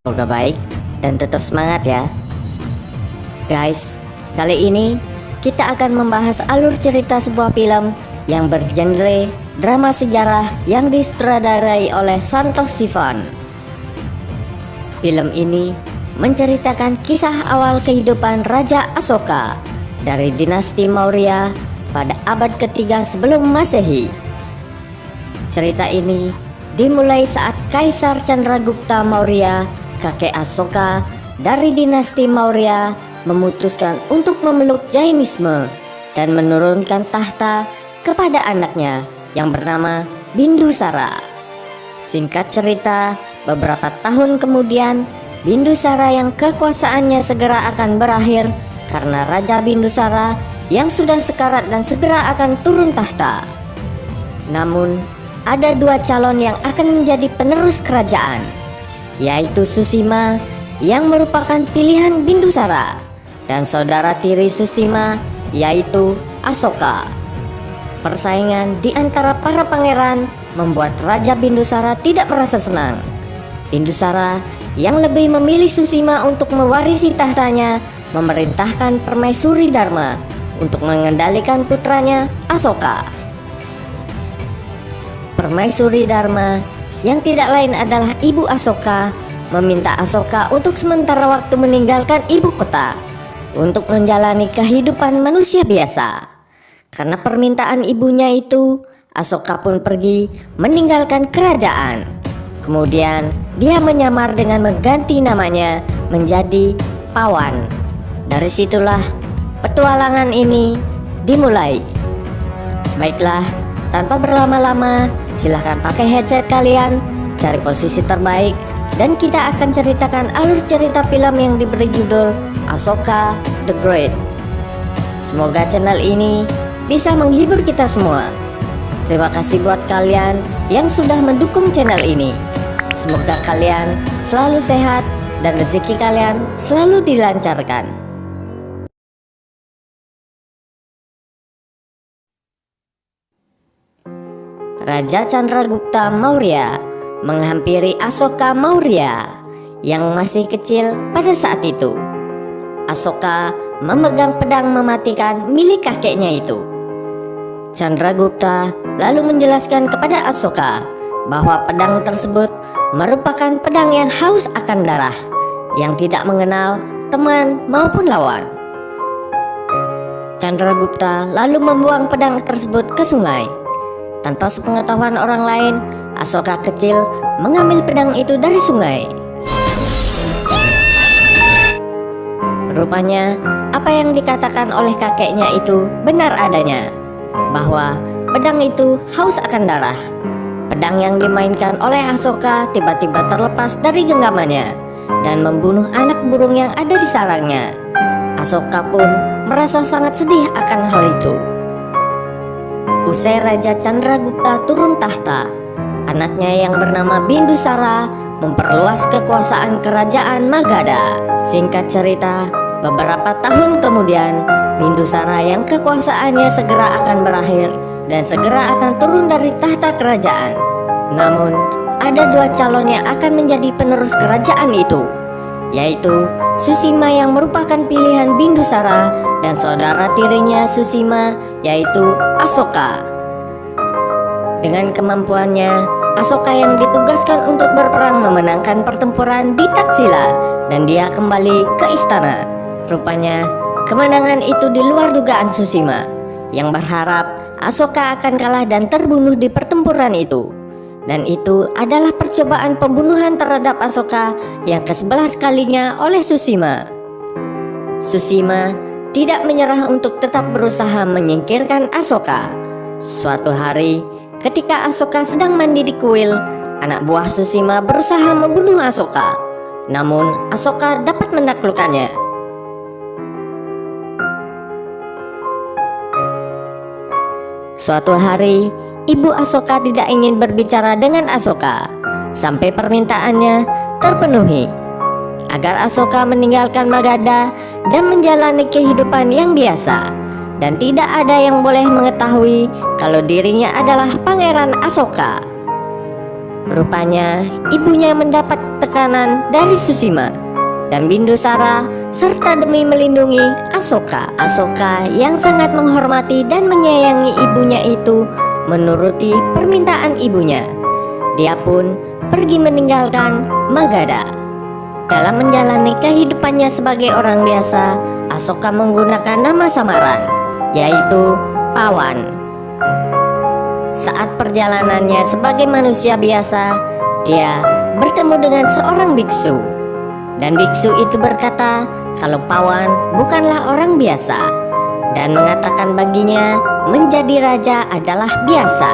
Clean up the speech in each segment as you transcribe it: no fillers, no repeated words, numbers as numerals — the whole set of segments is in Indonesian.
Semoga baik dan tetap semangat ya. Guys, kali ini kita akan membahas alur cerita sebuah film yang bergenre drama sejarah yang disutradarai oleh Santosh Sivan. Film ini menceritakan kisah awal kehidupan Raja Asoka dari dinasti Maurya pada abad ketiga sebelum Masehi. Cerita ini dimulai saat Kaisar Chandragupta Maurya, kakek Asoka dari dinasti Maurya, memutuskan untuk memeluk Jainisme dan menurunkan tahta kepada anaknya yang bernama Bindusara. Singkat cerita, beberapa tahun kemudian Bindusara yang kekuasaannya segera akan berakhir karena Raja Bindusara yang sudah sekarat dan segera akan turun tahta. Namun, ada dua calon yang akan menjadi penerus kerajaan, yaitu Susima yang merupakan pilihan Bindusara dan saudara tiri Susima yaitu Asoka. Persaingan di antara para pangeran membuat Raja Bindusara tidak merasa senang. Bindusara yang lebih memilih Susima untuk mewarisi tahtanya memerintahkan Permaisuri Dharma untuk mengendalikan putranya Asoka. Permaisuri Dharma yang tidak lain adalah ibu Asoka meminta Asoka untuk sementara waktu meninggalkan ibu kota untuk menjalani kehidupan manusia biasa. Karena permintaan ibunya itu, Asoka pun pergi meninggalkan kerajaan. Kemudian dia menyamar dengan mengganti namanya menjadi Pawan. Dari situlah petualangan ini dimulai. Baiklah, tanpa berlama-lama, silahkan pakai headset kalian, cari posisi terbaik, dan kita akan ceritakan alur cerita film yang diberi judul Asoka the Great. Semoga channel ini bisa menghibur kita semua. Terima kasih buat kalian yang sudah mendukung channel ini. Semoga kalian selalu sehat dan rezeki kalian selalu dilancarkan. Raja Chandragupta Maurya menghampiri Asoka Maurya yang masih kecil pada saat itu. Asoka memegang pedang mematikan milik kakeknya itu. Chandragupta lalu menjelaskan kepada Asoka bahwa pedang tersebut merupakan pedang yang haus akan darah, yang tidak mengenal teman maupun lawan. Chandragupta lalu membuang pedang tersebut ke sungai. Tanpa sepengetahuan orang lain, Asoka kecil mengambil pedang itu dari sungai. Rupanya, apa yang dikatakan oleh kakeknya itu benar adanya, bahwa pedang itu haus akan darah. Pedang yang dimainkan oleh Asoka tiba-tiba terlepas dari genggamannya dan membunuh anak burung yang ada di sarangnya. Asoka pun merasa sangat sedih akan hal itu. Usai Raja Chandragupta turun tahta, anaknya yang bernama Bindusara memperluas kekuasaan kerajaan Magadha. Singkat cerita, beberapa tahun kemudian, Bindusara yang kekuasaannya segera akan berakhir dan segera akan turun dari tahta kerajaan. Namun, ada dua calon yang akan menjadi penerus kerajaan itu, yaitu Susima yang merupakan pilihan Bindusara dan saudara tirinya Susima yaitu Asoka. Dengan kemampuannya, Asoka yang ditugaskan untuk berperang memenangkan pertempuran di Tatsila dan dia kembali ke istana. Rupanya kemenangan itu di luar dugaan Susima yang berharap Asoka akan kalah dan terbunuh di pertempuran itu. Dan itu adalah percobaan pembunuhan terhadap Asoka yang ke-11 kalinya oleh Susima. Susima tidak menyerah untuk tetap berusaha menyingkirkan Asoka. Suatu hari, ketika Asoka sedang mandi di kuil, anak buah Susima berusaha membunuh Asoka. Namun, Asoka dapat menaklukkannya. Suatu hari, ibu Asoka tidak ingin berbicara dengan Asoka sampai permintaannya terpenuhi agar Asoka meninggalkan Magadha dan menjalani kehidupan yang biasa, dan tidak ada yang boleh mengetahui kalau dirinya adalah Pangeran Asoka. Rupanya ibunya mendapat tekanan dari Susima dan Bindusara serta demi melindungi Asoka. Asoka yang sangat menghormati dan menyayangi ibunya itu menuruti permintaan ibunya. Dia pun pergi meninggalkan Magadha. Dalam menjalani kehidupannya sebagai orang biasa, Asoka menggunakan nama samaran, yaitu Pawan. Saat perjalanannya sebagai manusia biasa, dia bertemu dengan seorang biksu. Dan biksu itu berkata kalau Pawan bukanlah orang biasa, dan mengatakan baginya menjadi raja adalah biasa.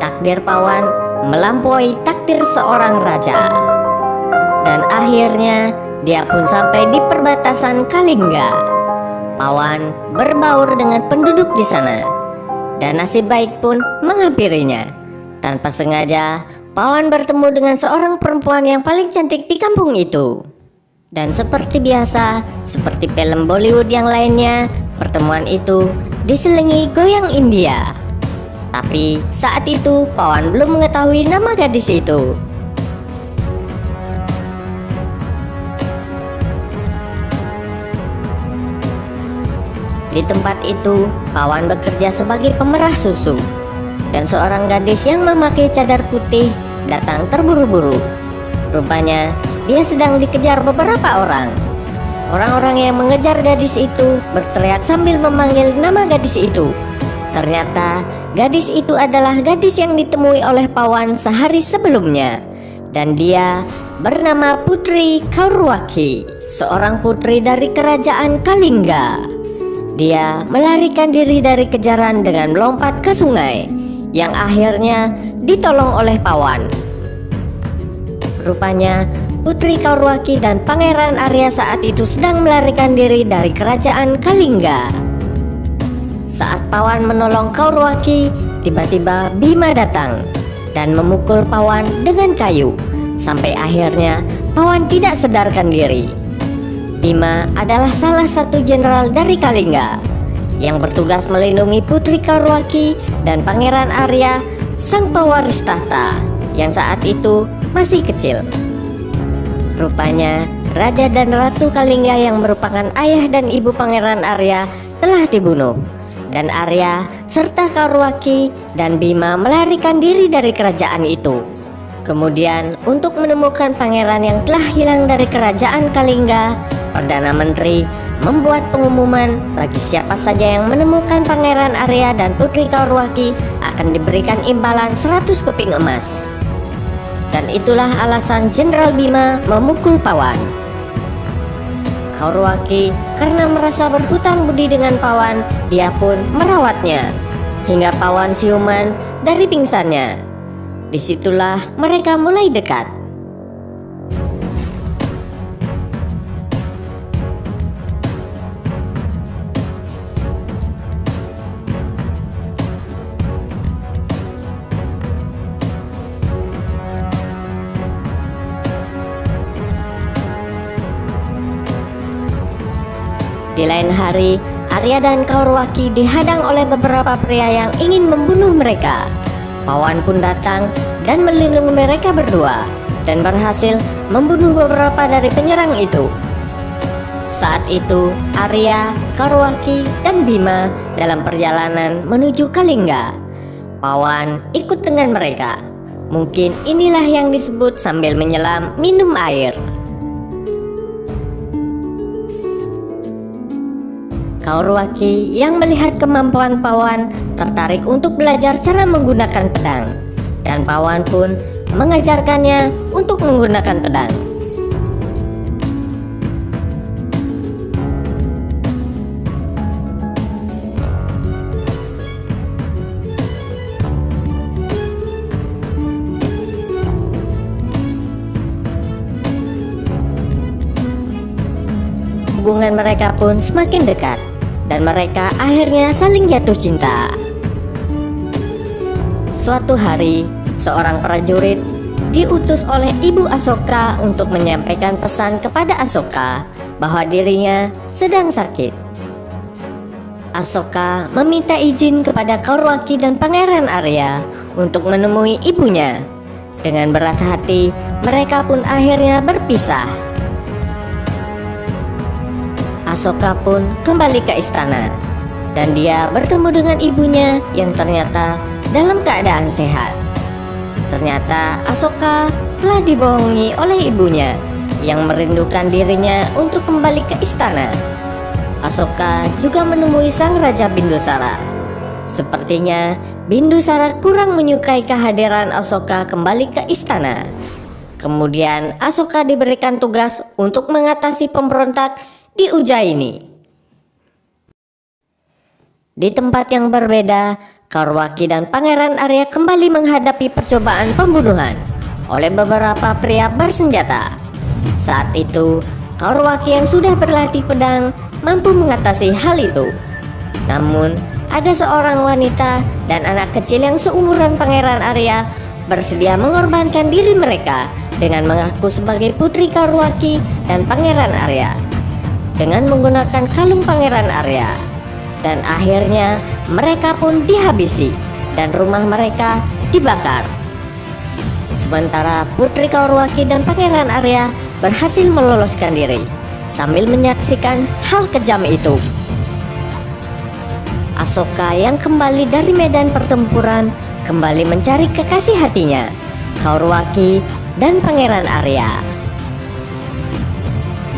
Takdir Pawan melampaui takdir seorang raja. Dan akhirnya dia pun sampai di perbatasan Kalingga. Pawan berbaur dengan penduduk di sana, dan nasib baik pun menghampirinya. Tanpa sengaja, Pawan bertemu dengan seorang perempuan yang paling cantik di kampung itu. Dan seperti biasa, seperti film Bollywood yang lainnya, pertemuan itu diselingi goyang India. Tapi saat itu Pawan belum mengetahui nama gadis itu. Di tempat itu, Pawan bekerja sebagai pemerah susu. Dan seorang gadis yang memakai cadar putih datang terburu-buru. Rupanya dia sedang dikejar beberapa orang. Orang-orang yang mengejar gadis itu berteriak sambil memanggil nama gadis itu. Ternyata gadis itu adalah gadis yang ditemui oleh Pawan sehari sebelumnya. Dan dia bernama Putri Kaurwaki, seorang putri dari kerajaan Kalingga. Dia melarikan diri dari kejaran dengan melompat ke sungai, yang akhirnya ditolong oleh Pawan. Rupanya Putri Kaurwaki dan Pangeran Arya saat itu sedang melarikan diri dari kerajaan Kalingga. Saat Pawan menolong Kaurwaki, tiba-tiba Bima datang dan memukul Pawan dengan kayu, sampai akhirnya Pawan tidak sadarkan diri. Bima adalah salah satu jenderal dari Kalingga yang bertugas melindungi Putri Kaurwaki dan Pangeran Arya, sang pewaris tahta, yang saat itu masih kecil. Rupanya Raja dan Ratu Kalingga yang merupakan ayah dan ibu Pangeran Arya telah dibunuh, dan Arya serta Kaurwaki dan Bima melarikan diri dari kerajaan itu. Kemudian untuk menemukan pangeran yang telah hilang dari kerajaan Kalingga, Perdana Menteri membuat pengumuman bagi siapa saja yang menemukan Pangeran Arya dan Putri Kaurwaki akan diberikan imbalan 100 keping emas. Dan itulah alasan Jenderal Bima memukul Pawan. Kaurwaki karena merasa berhutang budi dengan Pawan, dia pun merawatnya hingga Pawan siuman dari pingsannya. Disitulah mereka mulai dekat. Di lain hari, Arya dan Kaurwaki dihadang oleh beberapa pria yang ingin membunuh mereka. Pawan pun datang dan melindungi mereka berdua dan berhasil membunuh beberapa dari penyerang itu. Saat itu, Arya, Kaurwaki, dan Bima dalam perjalanan menuju Kalingga. Pawan ikut dengan mereka. Mungkin inilah yang disebut sambil menyelam minum air. Kaurwaki yang melihat kemampuan Pawan tertarik untuk belajar cara menggunakan pedang, dan Pawan pun mengajarkannya untuk menggunakan pedang. Hubungan mereka pun semakin dekat, dan mereka akhirnya saling jatuh cinta. Suatu hari, seorang prajurit diutus oleh Ibu Asoka untuk menyampaikan pesan kepada Asoka bahwa dirinya sedang sakit. Asoka meminta izin kepada Kaurwaki dan Pangeran Arya untuk menemui ibunya. Dengan berat hati, mereka pun akhirnya berpisah. Asoka pun kembali ke istana, dan dia bertemu dengan ibunya yang ternyata dalam keadaan sehat. Ternyata Asoka telah dibohongi oleh ibunya yang merindukan dirinya untuk kembali ke istana. Asoka juga menemui sang Raja Bindusara. Sepertinya Bindusara kurang menyukai kehadiran Asoka kembali ke istana. Kemudian Asoka diberikan tugas untuk mengatasi pemberontak di Ujjaini. Di tempat yang berbeda, Kaurwaki dan Pangeran Arya kembali menghadapi percobaan pembunuhan oleh beberapa pria bersenjata. Saat itu, Kaurwaki yang sudah berlatih pedang mampu mengatasi hal itu. Namun, ada seorang wanita dan anak kecil yang seumuran Pangeran Arya bersedia mengorbankan diri mereka dengan mengaku sebagai putri Kaurwaki dan Pangeran Arya dengan menggunakan kalung Pangeran Arya. Dan akhirnya mereka pun dihabisi dan rumah mereka dibakar. Sementara putri Kaurwaki dan Pangeran Arya berhasil meloloskan diri sambil menyaksikan hal kejam itu. Asoka yang kembali dari medan pertempuran kembali mencari kekasih hatinya, Kaurwaki dan Pangeran Arya.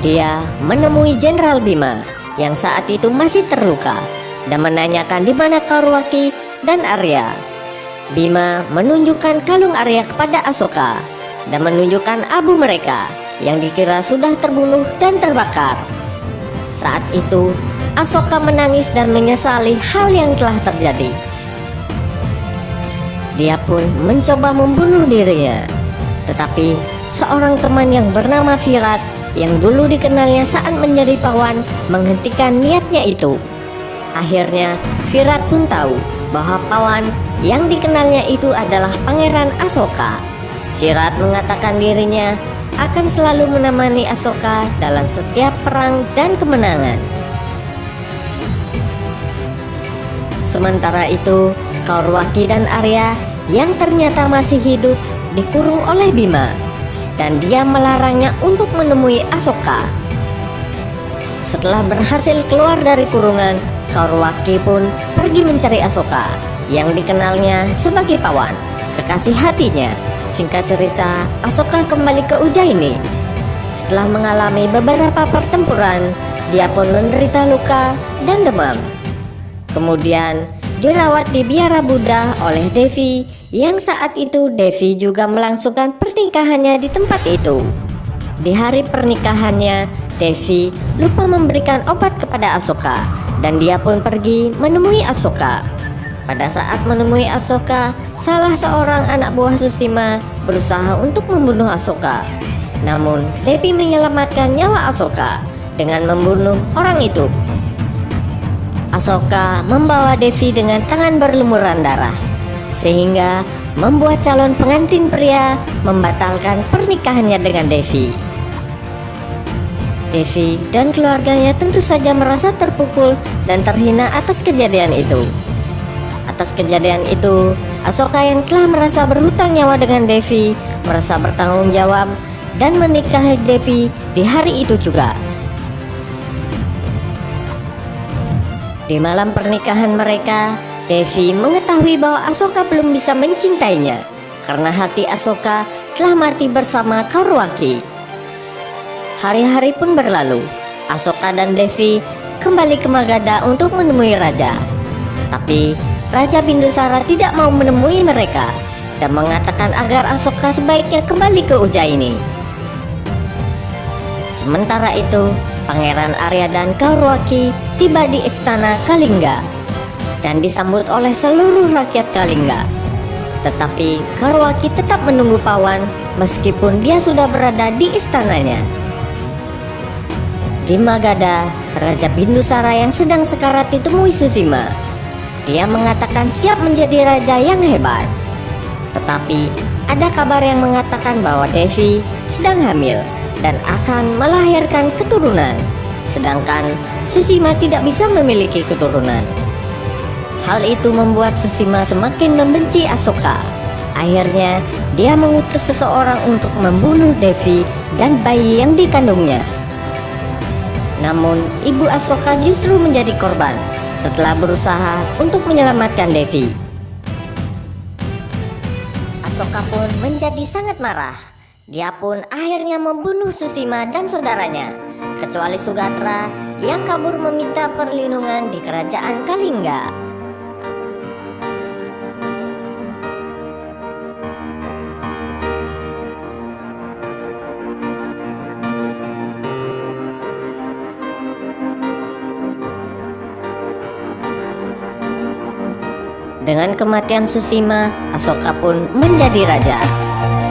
Dia menemui Jenderal Bima yang saat itu masih terluka dan menanyakan di mana Kaurwaki dan Arya. Bima menunjukkan kalung Arya kepada Asoka dan menunjukkan abu mereka yang dikira sudah terbunuh dan terbakar. Saat itu Asoka menangis dan menyesali hal yang telah terjadi. Dia pun mencoba membunuh dirinya, tetapi seorang teman yang bernama Virat yang dulu dikenalnya saat menjadi pawan menghentikan niatnya itu. Akhirnya Virat pun tahu bahwa pawan yang dikenalnya itu adalah Pangeran Asoka. Virat mengatakan dirinya akan selalu menemani Asoka dalam setiap perang dan kemenangan. Sementara itu, Kaurwaki dan Arya yang ternyata masih hidup dikurung oleh Bima dan dia melarangnya untuk menemui Asoka. Setelah berhasil keluar dari kurungan, Kaurwaki pun pergi mencari Asoka yang dikenalnya sebagai pawan, kekasih hatinya. Singkat cerita, Asoka kembali ke Ujjaini. Setelah mengalami beberapa pertempuran, dia pun menderita luka dan demam. Kemudian dirawat di biara Buddha oleh Devi, yang saat itu Devi juga melangsungkan pernikahannya di tempat itu. Di hari pernikahannya, Devi lupa memberikan obat kepada Asoka dan dia pun pergi menemui Asoka. Pada saat menemui Asoka, salah seorang anak buah Susima berusaha untuk membunuh Asoka. Namun Devi menyelamatkan nyawa Asoka dengan membunuh orang itu. Asoka membawa Devi dengan tangan berlumuran darah, sehingga membuat calon pengantin pria membatalkan pernikahannya dengan Devi. Devi dan keluarganya tentu saja merasa terpukul dan terhina atas kejadian itu. Atas kejadian itu, Asoka yang telah merasa berhutang nyawa dengan Devi merasa bertanggung jawab dan menikahi Devi di hari itu juga. Di malam pernikahan mereka, Devi mengetahui bahwa Asoka belum bisa mencintainya karena hati Asoka telah mati bersama Kaurwaki. Hari-hari pun berlalu. Asoka dan Devi kembali ke Magadha untuk menemui raja. Tapi Raja Bindusara tidak mau menemui mereka dan mengatakan agar Asoka sebaiknya kembali ke Ujjaini. Sementara itu, Pangeran Arya dan Kaurwaki tiba di istana Kalingga dan disambut oleh seluruh rakyat Kalingga. Tetapi Kaurwaki tetap menunggu pawan meskipun dia sudah berada di istananya. Di Magadha, Raja Bindusara yang sedang sekarat ditemui Susima. Dia mengatakan siap menjadi raja yang hebat. Tetapi ada kabar yang mengatakan bahwa Devi sedang hamil dan akan melahirkan keturunan, sedangkan Susima tidak bisa memiliki keturunan. Hal itu membuat Susima semakin membenci Asoka. Akhirnya dia mengutus seseorang untuk membunuh Devi dan bayi yang dikandungnya. Namun ibu Asoka justru menjadi korban setelah berusaha untuk menyelamatkan Devi. Asoka pun menjadi sangat marah. Dia pun akhirnya membunuh Susima dan saudaranya, kecuali Sugatra yang kabur meminta perlindungan di kerajaan Kalingga. Dengan kematian Susima, Asoka pun menjadi raja.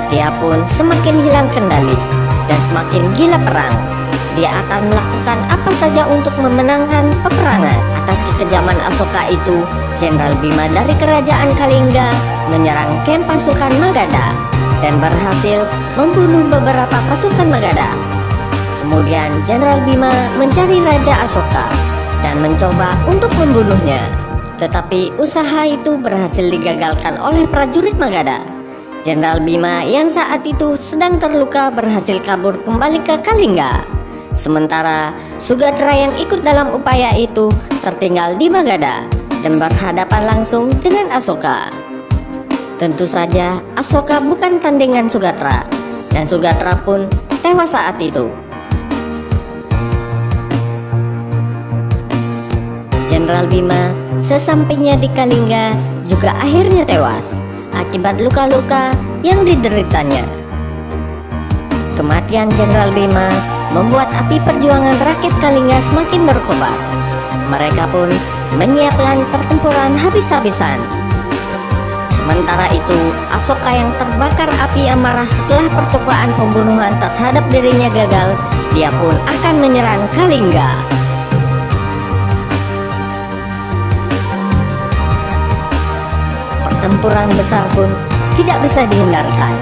Dia pun semakin hilang kendali dan semakin gila perang. Dia akan melakukan apa saja untuk memenangkan peperangan. Atas kekejaman Asoka itu, Jenderal Bima dari kerajaan Kalingga menyerang kamp pasukan Magadha dan berhasil membunuh beberapa pasukan Magadha. Kemudian Jenderal Bima mencari Raja Asoka dan mencoba untuk membunuhnya. Tetapi usaha itu berhasil digagalkan oleh prajurit Magadha. Jenderal Bima yang saat itu sedang terluka berhasil kabur kembali ke Kalingga. Sementara Sugatra yang ikut dalam upaya itu tertinggal di Magadha dan berhadapan langsung dengan Asoka. Tentu saja Asoka bukan tandingan Sugatra, dan Sugatra pun tewas saat itu. Jenderal Bima sesampainya di Kalingga juga akhirnya tewas akibat luka-luka yang dideritanya. Kematian Jenderal Bima membuat api perjuangan rakyat Kalingga semakin berkobar. Mereka pun menyiapkan pertempuran habis-habisan. Sementara itu, Asoka yang terbakar api amarah setelah percobaan pembunuhan terhadap dirinya gagal, dia pun akan menyerang Kalingga. Pertempuran besar pun tidak bisa dihindarkan.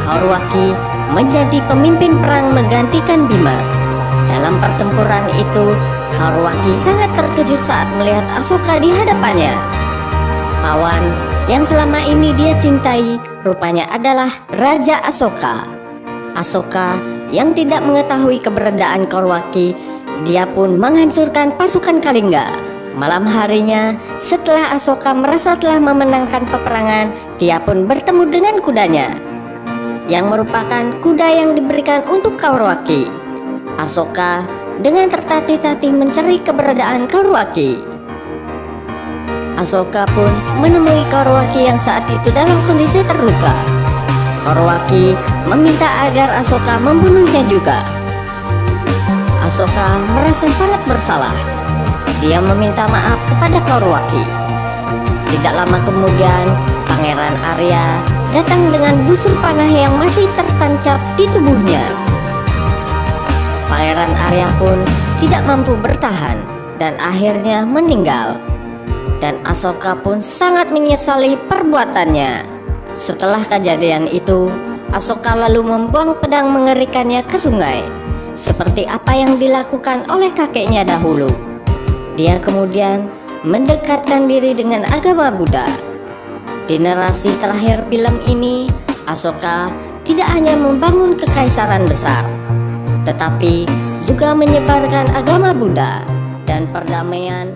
Kaurwaki menjadi pemimpin perang menggantikan Bima. Dalam pertempuran itu, Kaurwaki sangat terkejut saat melihat Asoka di hadapannya. Kawan yang selama ini dia cintai rupanya adalah Raja Asoka. Asoka yang tidak mengetahui keberadaan Kaurwaki, dia pun menghancurkan pasukan Kalingga. Malam harinya, setelah Asoka merasa telah memenangkan peperangan, dia pun bertemu dengan kudanya, yang merupakan kuda yang diberikan untuk Kaurwaki. Asoka dengan tertatih-tatih mencari keberadaan Kaurwaki. Asoka pun menemui Kaurwaki yang saat itu dalam kondisi terluka. Kaurwaki meminta agar Asoka membunuhnya juga. Asoka merasa sangat bersalah. Dia meminta maaf kepada Kaurwaki. Tidak lama kemudian, Pangeran Arya datang dengan busur panah yang masih tertancap di tubuhnya. Pangeran Arya pun tidak mampu bertahan dan akhirnya meninggal. Dan Asoka pun sangat menyesali perbuatannya. Setelah kejadian itu, Asoka lalu membuang pedang mengerikannya ke sungai, seperti apa yang dilakukan oleh kakeknya dahulu. Dia kemudian mendekatkan diri dengan agama Buddha. Di narasi terakhir film ini, Asoka tidak hanya membangun kekaisaran besar, tetapi juga menyebarkan agama Buddha dan perdamaian